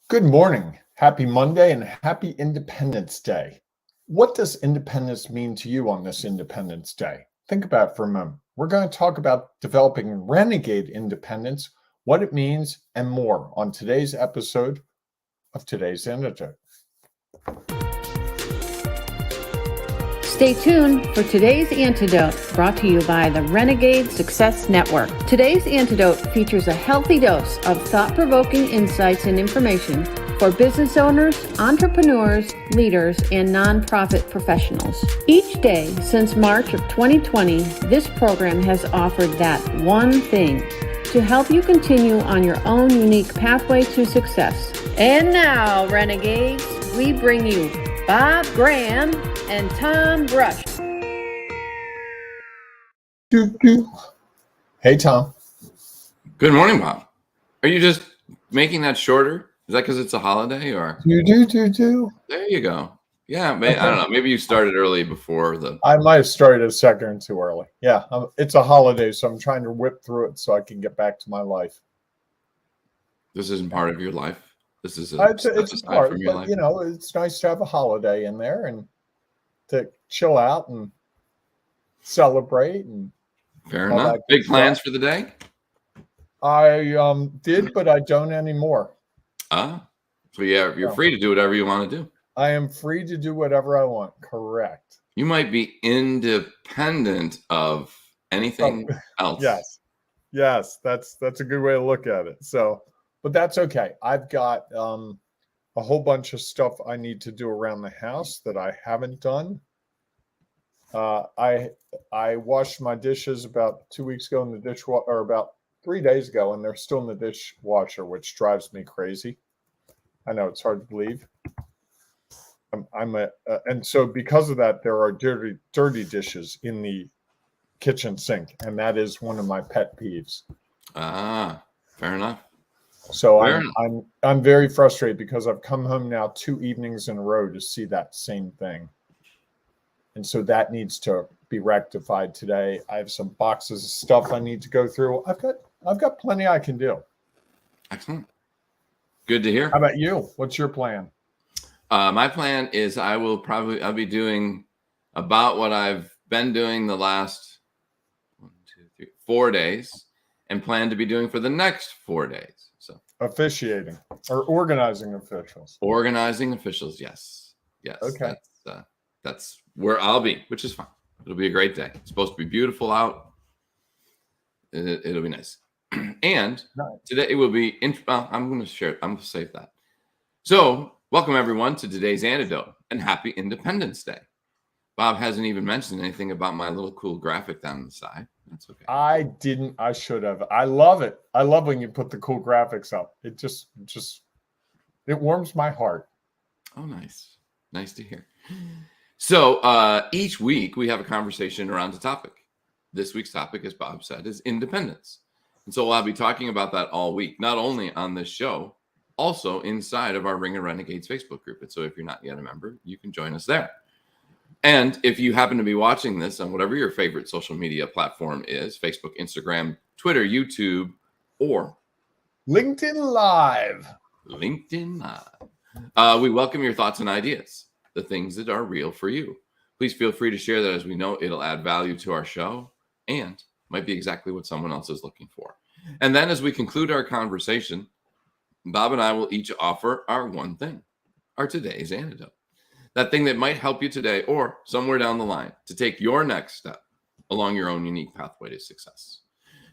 Good morning. Happy Monday and happy Independence Day. What does independence mean to you on this Independence Day? Think about it for a moment. We're going to talk about developing renegade independence, what it means, and more on today's episode of today's Antidote. Stay tuned for today's Antidote, brought to you by the Renegade Success Network. Today's Antidote features a healthy dose of thought-provoking insights and information for business owners, entrepreneurs, leaders, and nonprofit professionals. Each day since March of 2020, this program has offered that one thing to help you continue on your own unique pathway to success. And now, Renegades, we bring you Bob Graham and Tom Brush. Hey, Tom. Good morning, Bob. Are you just making that shorter? Is that because it's a holiday, or? There you go. Yeah, I don't know. Maybe you started early before the. I might have started a second or two early. Yeah, it's a holiday, so I'm trying to whip through it so I can get back to my life. This isn't part of your life. This is it's a part, but life. It's nice to have a holiday in there and to chill out and celebrate. And fair enough. Big plans for the day? I did, but I don't anymore. So yeah, you're free to do whatever you want to do. I am free to do whatever I want. Correct. You might be independent of anything else. Yes, that's a good way to look at it. So, but that's okay. I've got a whole bunch of stuff I need to do around the house that I haven't done. I washed my dishes about 2 weeks ago in the dishwasher, or about 3 days ago, and they're still in the dishwasher, which drives me crazy. I know it's hard to believe. And so because of that, there are dirty dishes in the kitchen sink, and that is one of my pet peeves. Fair enough. So I'm very frustrated because I've come home now 2 evenings in a row to see that same thing. And so that needs to be rectified today. I have some boxes of stuff I need to go through. I've got plenty I can do. Excellent. Good to hear. How about you? What's your plan? My plan is I'll be doing about what I've been doing the last 4 days, and plan to be doing for the next 4 days. So officiating or organizing officials. Organizing officials, yes. Okay. That's where I'll be, which is fine. It'll be a great day. It's supposed to be beautiful out. It'll be nice. And today it will be. I'm going to share it. I'm going to save that. So welcome everyone to today's Antidote, and happy Independence Day. Bob hasn't even mentioned anything about my little cool graphic down the side. That's okay. I didn't. I should have. I love it. I love when you put the cool graphics up. It just it warms my heart. Oh, nice. Nice to hear. So each week we have a conversation around a topic. This week's topic, as Bob said, is independence. And so I'll be talking about that all week, not only on this show, also inside of our Ring of Renegades Facebook group. And so if you're not yet a member, you can join us there. And if you happen to be watching this on whatever your favorite social media platform is, Facebook, Instagram, Twitter, YouTube, or LinkedIn Live, we welcome your thoughts and ideas, the things that are real for you. Please feel free to share that, as we know it'll add value to our show and might be exactly what someone else is looking for. And then as we conclude our conversation, Bob and I will each offer our one thing, our today's antidote. That thing that might help you today or somewhere down the line to take your next step along your own unique pathway to success.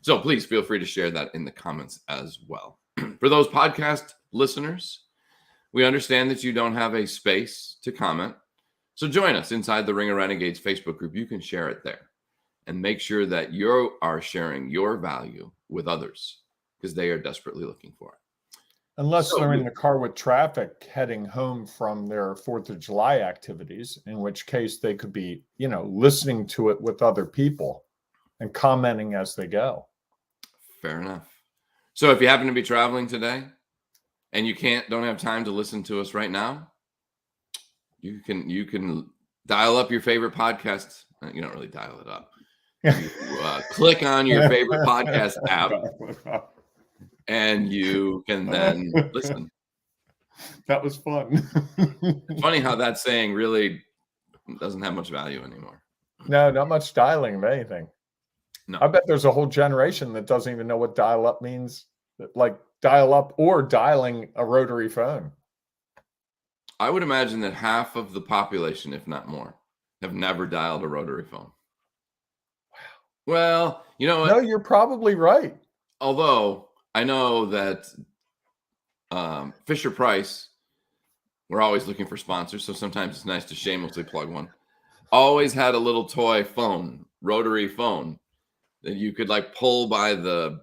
So please feel free to share that in the comments as well. For those podcast listeners, we understand that you don't have a space to comment. So join us inside the Ring of Renegades Facebook group. You can share it there and make sure that you are sharing your value with others, because they are desperately looking for it. Unless they're in the car with traffic heading home from their 4th of July activities, in which case they could be, listening to it with other people and commenting as they go. Fair enough. So if you happen to be traveling today and you don't have time to listen to us right now, you can dial up your favorite podcasts. You don't really dial it up. You, click on your favorite podcast app, and you can then listen. That was fun. It's funny how that saying really doesn't have much value anymore. No, not much dialing of anything. No. I bet there's a whole generation that doesn't even know what dial up means, like dial up or dialing a rotary phone. I would imagine that half of the population, if not more, have never dialed a rotary phone. Well, you know what? No, you're probably right. Although I know that Fisher Price, we're always looking for sponsors, so sometimes it's nice to shamelessly plug one. Always had a little toy phone, rotary phone, that you could like pull by the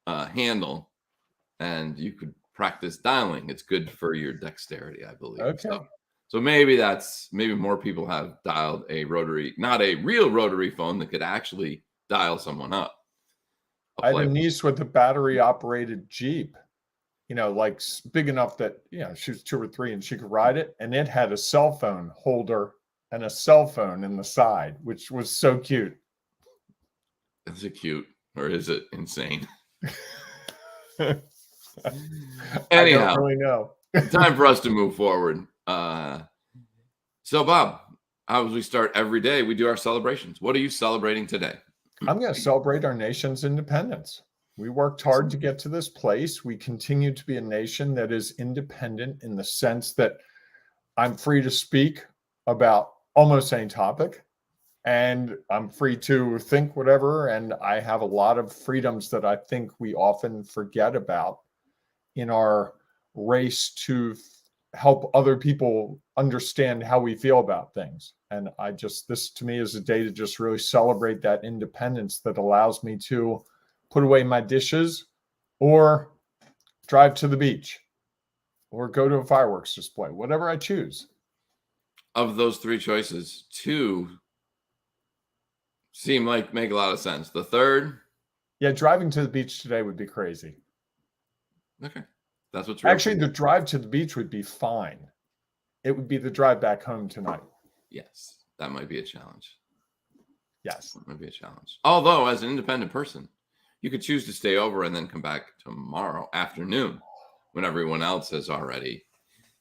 handle, and you could practice dialing. It's good for your dexterity, I believe. Okay. So maybe more people have dialed a rotary, not a real rotary phone that could actually dial someone up. I had a niece with a battery operated Jeep, like big enough that, she was 2 or 3 and she could ride it. And it had a cell phone holder and a cell phone in the side, which was so cute. Is it cute or is it insane? I Anyhow, don't really know. time for us to move forward. So Bob, how as we start every day, we do our celebrations. What are you celebrating today? I'm going to celebrate our nation's independence. We worked hard to get to this place. We continue to be a nation that is independent in the sense that I'm free to speak about almost any topic, and I'm free to think whatever. And I have a lot of freedoms that I think we often forget about in our race to help other people understand how we feel about things. And this to me is a day to just really celebrate that independence that allows me to put away my dishes or drive to the beach or go to a fireworks display, whatever I choose. Of those 3 choices, 2 seem like make a lot of sense. The third? Yeah, driving to the beach today would be crazy. Okay. That's what's actually the drive to the beach would be fine. It would be the drive back home tonight. Yes, that might be a challenge. Yes, that might be a challenge. Although, as an independent person, you could choose to stay over and then come back tomorrow afternoon when everyone else has already.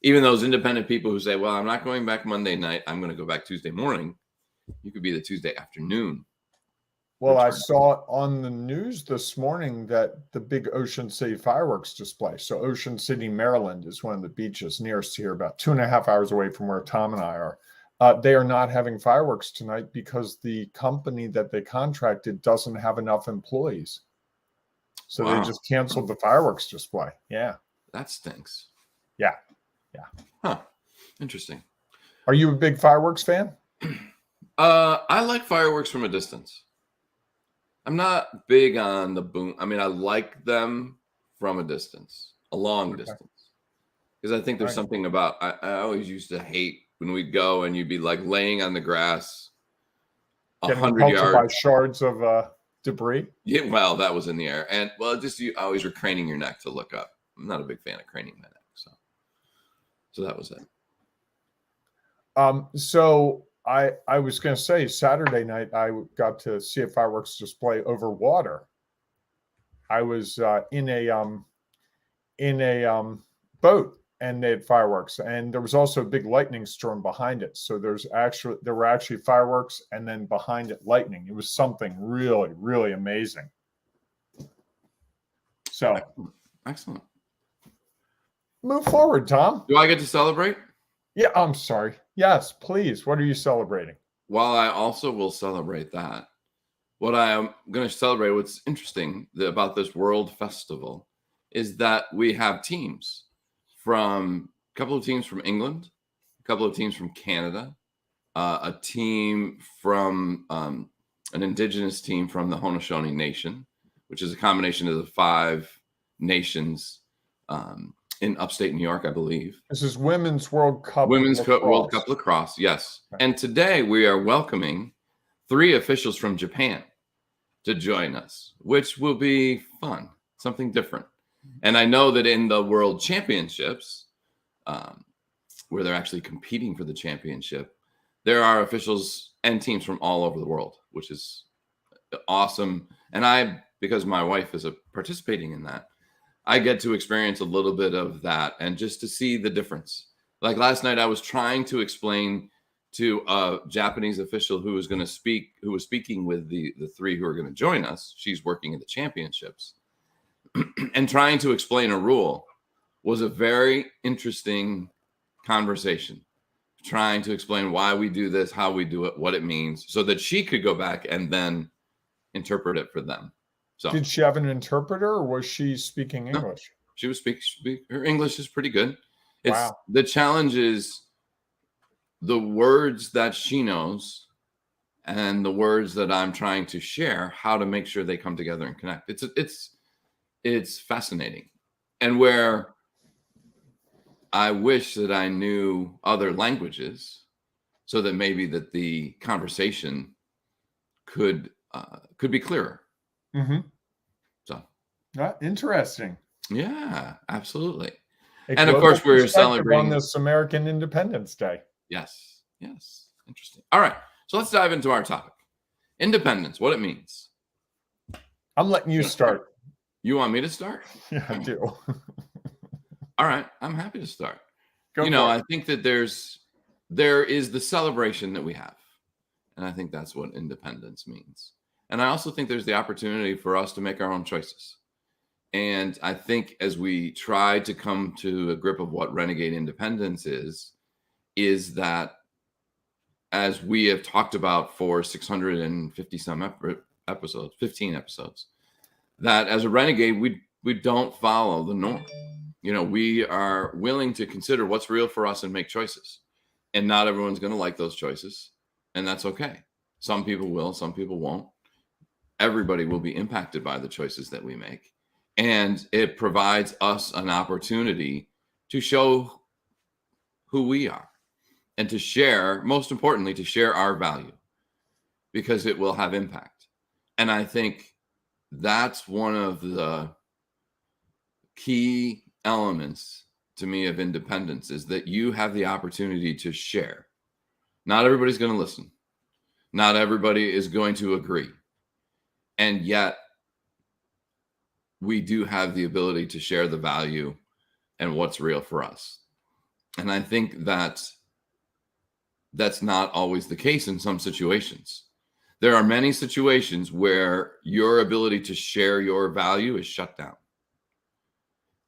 Even those independent people who say, well, I'm not going back Monday night, I'm going to go back Tuesday morning. You could be the Tuesday afternoon. Well, I saw on the news this morning that the big Ocean City fireworks display. So Ocean City, Maryland is one of the beaches nearest here, about 2.5 hours away from where Tom and I are. They are not having fireworks tonight because the company that they contracted doesn't have enough employees. So They just canceled the fireworks display. Yeah. That stinks. Yeah. Huh. Interesting. Are you a big fireworks fan? I like fireworks from a distance. I'm not big on the boom. I mean, I like them from a distance, a long distance, because I think there's something about. I always used to hate when we'd go and you'd be like laying on the grass, 100 yards by shards of debris. Yeah, well, that was in the air, and just you always were craning your neck to look up. I'm not a big fan of craning my neck, so that was it. So I was going to say Saturday night I got to see a fireworks display over water. I was in a boat and they had fireworks, and there was also a big lightning storm behind it. So there were actually fireworks and then behind it lightning. It was something really, really amazing. So excellent. Move forward, Tom. Do I get to celebrate? Yeah, I'm sorry. Yes, please. What are you celebrating? Well, I also will celebrate that. What I am going to celebrate, what's interesting about this World Festival, is that we have teams a couple of teams from England, a couple of teams from Canada, a team from an indigenous team from the Haudenosaunee Nation, which is a combination of the 5 nations in upstate New York, I believe. This is Women's World Cup. World Cup lacrosse, yes. Okay. And today we are welcoming 3 officials from Japan to join us, which will be fun, something different. And I know that in the World Championships, where they're actually competing for the championship, there are officials and teams from all over the world, which is awesome. And because my wife is participating in that, I get to experience a little bit of that and just to see the difference. Like last night, I was trying to explain to a Japanese official who was speaking with the three who are going to join us. She's working in the championships, and trying to explain a rule was a very interesting conversation. Trying to explain why we do this, how we do it, what it means, so that she could go back and then interpret it for them. So, did she have an interpreter, or was she speaking no, English? she was her English is pretty good. It's Wow. The challenge is the words that she knows and the words that I'm trying to share, how to make sure they come together and connect. It's fascinating. And where I wish that I knew other languages so that maybe that the conversation could be clearer. Mm-hmm. So Interesting. yeah, absolutely. A And of global course, we're perspective celebrating on this American Independence Day. Yes. Interesting. All right. So let's dive into our topic. Independence, what it means. I'm letting you start. You want me to start? Yeah, I do. All right. I'm happy to start. Go for it. I think that there is the celebration that we have. And I think that's what independence means. And I also think there's the opportunity for us to make our own choices. And I think as we try to come to a grip of what renegade independence is that, as we have talked about for 650 some episodes, 15 episodes, that as a renegade, we don't follow the norm. We are willing to consider what's real for us and make choices. And not everyone's going to like those choices. And that's okay. Some people will, some people won't. Everybody will be impacted by the choices that we make. And it provides us an opportunity to show who we are and to share, most importantly, to share our value, because it will have impact. And I think that's one of the key elements to me of independence, is that you have the opportunity to share. Not everybody's going to listen. Not everybody is going to agree. And yet we do have the ability to share the value and what's real for us. And I think that's not always the case in some situations. There are many situations where your ability to share your value is shut down.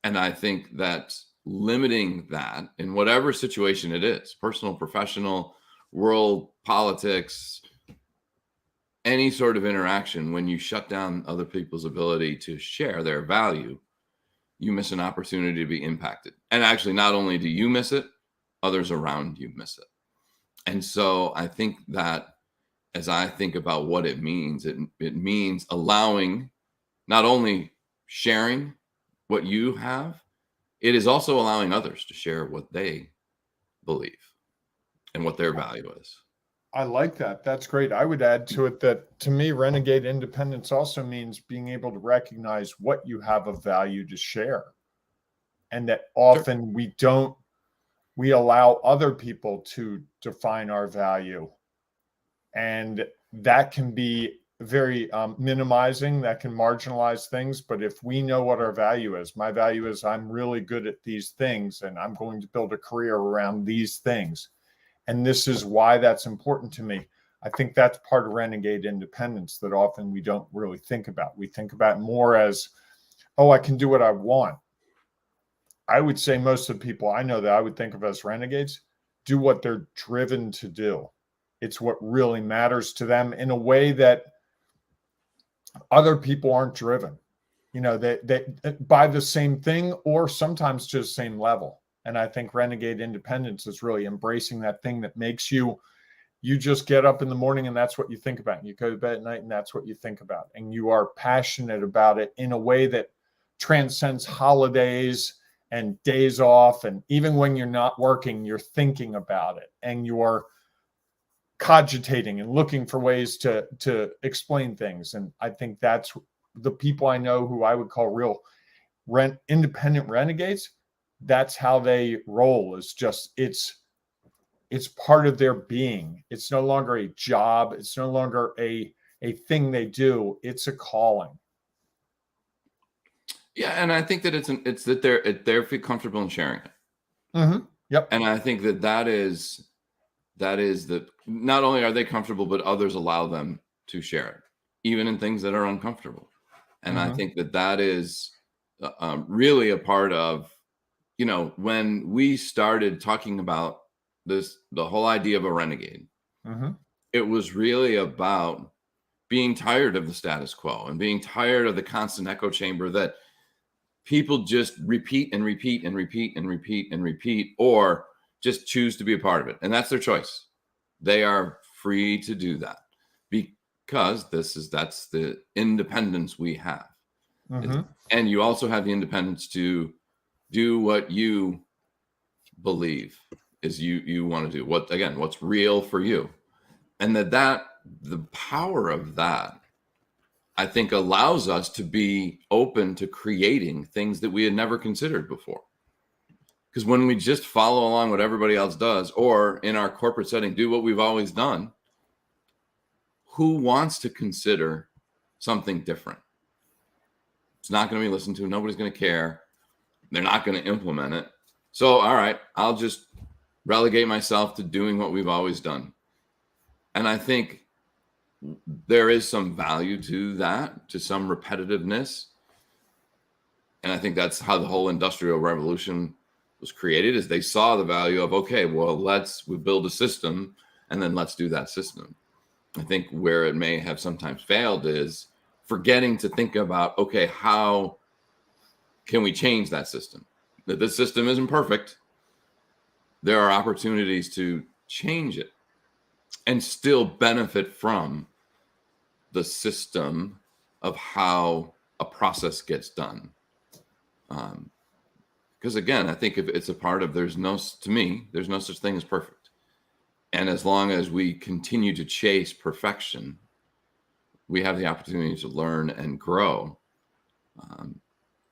And I think that limiting that in whatever situation it is, personal, professional, world, politics, any sort of interaction, when you shut down other people's ability to share their value, you miss an opportunity to be impacted. And actually, not only do you miss it, others around you miss it. And so I think that as I think about what it means, it means allowing, not only sharing what you have, it is also allowing others to share what they believe and what their value is. I like that. That's great. I would add to it that, to me, renegade independence also means being able to recognize what you have of value to share. And that often we allow other people to define our value. And that can be very minimizing, that can marginalize things. But if we know what our value is, my value is I'm really good at these things and I'm going to build a career around these things. And this is why that's important to me. I think that's part of renegade independence that often we don't really think about. We think about more as, oh, I can do what I want. I would say most of the people I know that I would think of as renegades do what they're driven to do. It's what really matters to them in a way that other people aren't driven. They by the same thing or sometimes to the same level. And I think renegade independence is really embracing that thing that makes you just get up in the morning and that's what you think about. And you go to bed at night and that's what you think about. And you are passionate about it in a way that transcends holidays and days off. And even when you're not working, you're thinking about it and you're cogitating and looking for ways to explain things. And I think that's the people I know who I would call real independent renegades. That's how they roll. It's part of their being. It's no longer a job. It's no longer a thing they do. It's a calling. Yeah, and I think that it's that they feel comfortable in sharing it. Yep. And I think that is that not only are they comfortable, but others allow them to share it, even in things that are uncomfortable. And I think that is really a part of, when we started talking about the whole idea of a renegade, it was really about being tired of the status quo and being tired of the constant echo chamber that people just repeat and repeat and repeat and repeat and repeat, or just choose to be a part of it. And that's their choice. They are free to do that because that's the independence we have. And you also have the independence to do what you believe is you want to do, what's real for you. And that the power of that, I think, allows us to be open to creating things that we had never considered before. Because when we just follow along what everybody else does, or in our corporate setting, do what we've always done, who wants to consider something different? It's not going to be listened to. Nobody's going to care. They're not going to implement it. So, all right, I'll just relegate myself to doing what we've always done. And I think there is some value to that, to some repetitiveness. And I think that's how the whole Industrial Revolution was created, is they saw the value of, okay, well, we build a system and then let's do that system. I think where it may have sometimes failed is forgetting to think about, okay, how can we change that system? That this system isn't perfect. There are opportunities to change it and still benefit from the system of how a process gets done. Because again, I think if it's a part of, there's no such thing as perfect. And as long as we continue to chase perfection, we have the opportunity to learn and grow,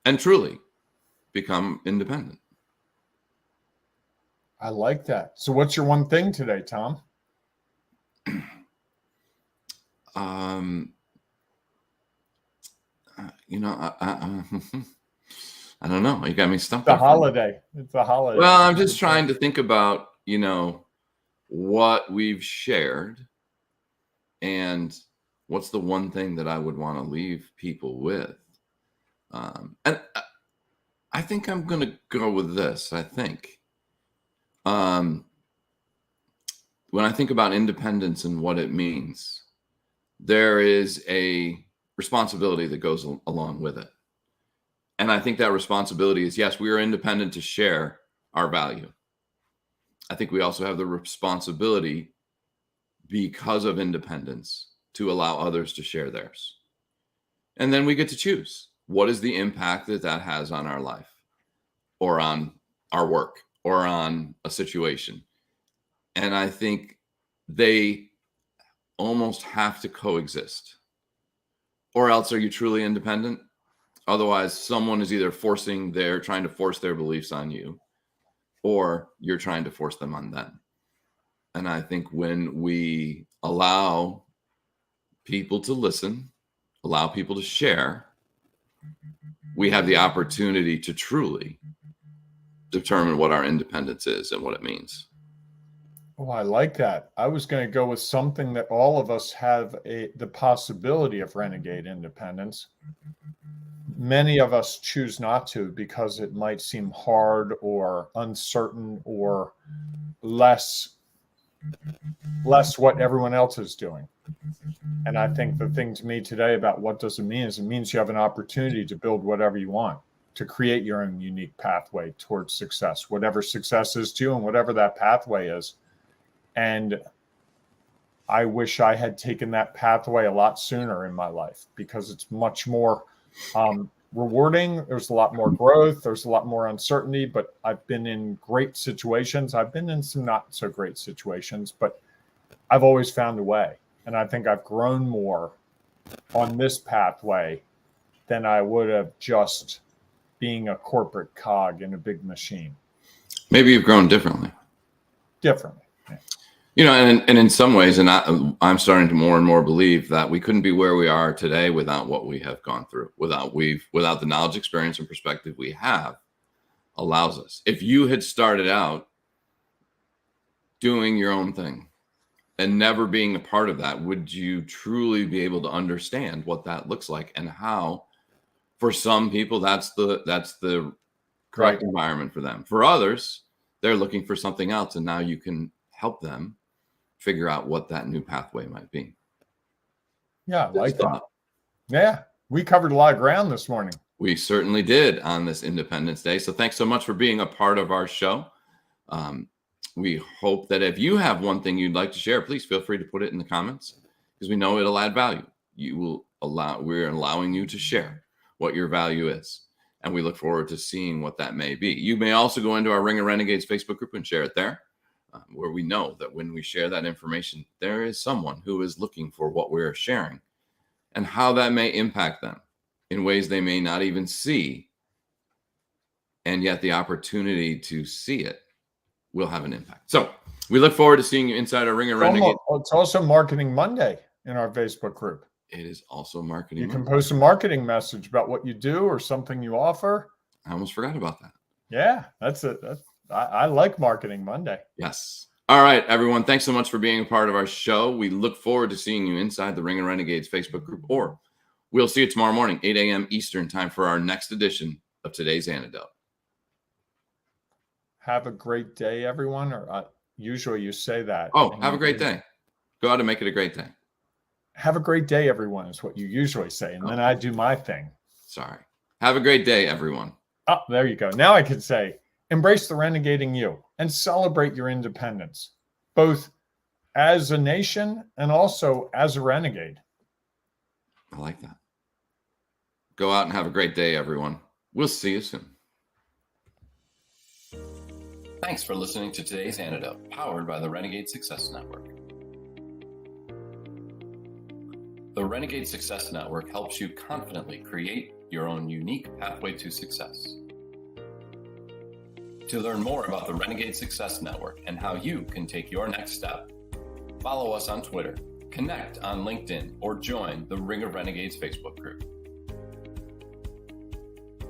and truly become independent. I like that. So what's your one thing today, Tom? I don't know. You got me stumped. It's a holiday. Well, I'm just trying to think about, what we've shared and what's the one thing that I would want to leave people with. And I think I'm going to go with this. I think when I think about independence and what it means, there is a responsibility that goes along with it. And I think that responsibility is, yes, we are independent to share our value. I think we also have the responsibility, because of independence, to allow others to share theirs. And then we get to choose, what is the impact that has on our life, or on our work, or on a situation. And I think they almost have to coexist. Or else are you truly independent? Otherwise, someone is either trying to force their beliefs on you, or you're trying to force them on them. And I think when we allow people to listen, allow people to share, we have the opportunity to truly determine what our independence is and what it means. Oh, I like that. I was going to go with something that all of us have the possibility of renegade independence. Many of us choose not to because it might seem hard or uncertain or less what everyone else is doing. And I think the thing to me today about what does it mean is, it means you have an opportunity to build whatever you want, to create your own unique pathway towards success, whatever success is to you and whatever that pathway is. And I wish I had taken that pathway a lot sooner in my life, because it's much more rewarding. There's a lot more growth. There's a lot more uncertainty, but I've been in great situations. I've been in some not so great situations, but I've always found a way. And I think I've grown more on this pathway than I would have just being a corporate cog in a big machine. Maybe you've grown differently. Differently. Yeah. And in some ways, and I'm starting to more and more believe that we couldn't be where we are today without what we have gone through, without the knowledge, experience, and perspective we have allows us. If you had started out doing your own thing and never being a part of that, would you truly be able to understand what that looks like and how, for some people, that's the correct environment for them. For others, they're looking for something else, and now you can help them figure out what that new pathway might be. Yeah, I like that. Yeah, we covered a lot of ground this morning. We certainly did on this Independence Day. So thanks so much for being a part of our show. We hope that if you have one thing you'd like to share, please feel free to put it in the comments, because we know it'll add value. We're allowing you to share what your value is, and we look forward to seeing what that may be. You may also go into our Ring of Renegades Facebook group and share it there, where we know that when we share that information, there is someone who is looking for what we're sharing and how that may impact them in ways they may not even see. And yet the opportunity to see it will have an impact. So we look forward to seeing you inside our Ring of Renegades. It's also Marketing Monday in our Facebook group. It is also Marketing You Monday. can post a marketing message about what you do or something you offer. I almost forgot about that. Yeah, I like Marketing Monday. Yes. All right, everyone. Thanks so much for being a part of our show. We look forward to seeing you inside the Ring of Renegades Facebook group, or we'll see you tomorrow morning, 8 a.m. Eastern time, for our next edition of Today's Antidote. Have a great day, everyone. Or usually you say that. Oh, have a great day. Go out and make it a great day. Have a great day, everyone, is what you usually say. And then I do my thing. Sorry. Have a great day, everyone. Oh, there you go. Now I can say, embrace the renegading you and celebrate your independence, both as a nation and also as a renegade. I like that. Go out and have a great day, everyone. We'll see you soon. Thanks for listening to Today's Antidote, powered by the Renegade Success Network. The Renegade Success Network helps you confidently create your own unique pathway to success. To learn more about the Renegade Success Network and how you can take your next step, follow us on Twitter, connect on LinkedIn, or join the Ring of Renegades Facebook group.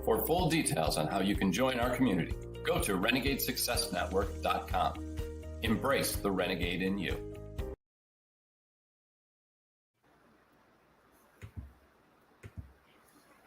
For full details on how you can join our community, go to renegadesuccessnetwork.com. Embrace the renegade in you.